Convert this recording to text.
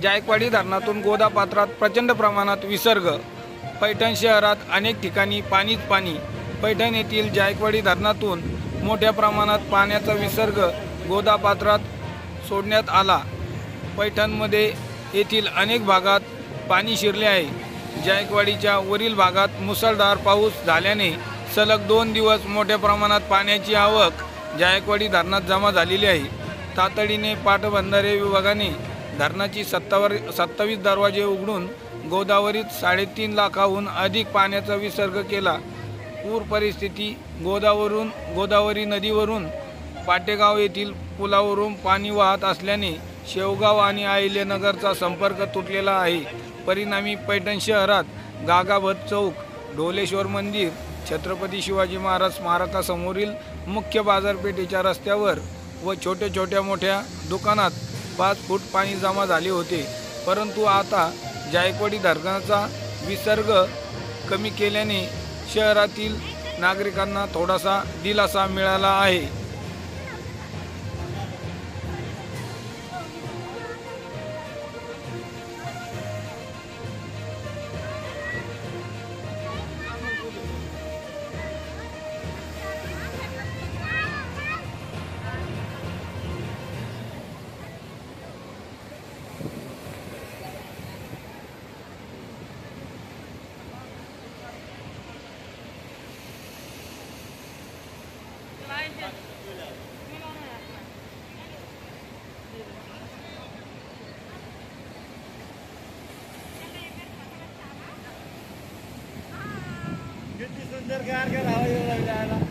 जायकवाडी धरणातून गोदा पात्रात प्रचंड प्रमाणात विसर्ग। पैठण शहरात अनेक ठिकाणी पाणीच पाणी। पैठण येथील जायकवाडी धरणातून मोठ्या प्रमाणात पाण्याचा विसर्ग गोदा पात्रात सोडण्यात आला। पैठणमध्ये येथील अनेक भागात पाणी शिरले आहे। जायकवाडीच्या वरील भागात मुसळधार पाऊस झाल्याने सलग 2 दिवस मोठ्या प्रमाणात पाण्याची आवक जायकवाडी धरणात जमा झालेली आहे। तातडीने पाटबंधारे विभागाने धरणाची 27 दरवाजे उघडून गोदावरीत 3.5 लाखाहून अधिक पाण्याचा विसर्ग केला। पूर परिस्थिती गोदावरी नदीवरून पाटेगाव येथील पुलावरून पाणी वाहत असल्याने शेवगाव आणि अहिल्यानगरचा संपर्क तुटलेला आहे। परिणामी पैठण शहरात गागाभट चौक, ढोलेश्वर मंदिर, छत्रपती शिवाजी महाराज स्मारकासमोरील मुख्य बाजारपेठेच्या रस्त्यावर व छोट्या मोठ्या दुकानात 5 फूट पाणी जमा झाले होते। परंतु आता जायकवाडी धरणाचा विसर्ग कमी केल्याने शहरातील नागरिकांना थोडासा दिलासा मिळाला आहे। कितनी सुंदर कार का हवा लग जाएगा।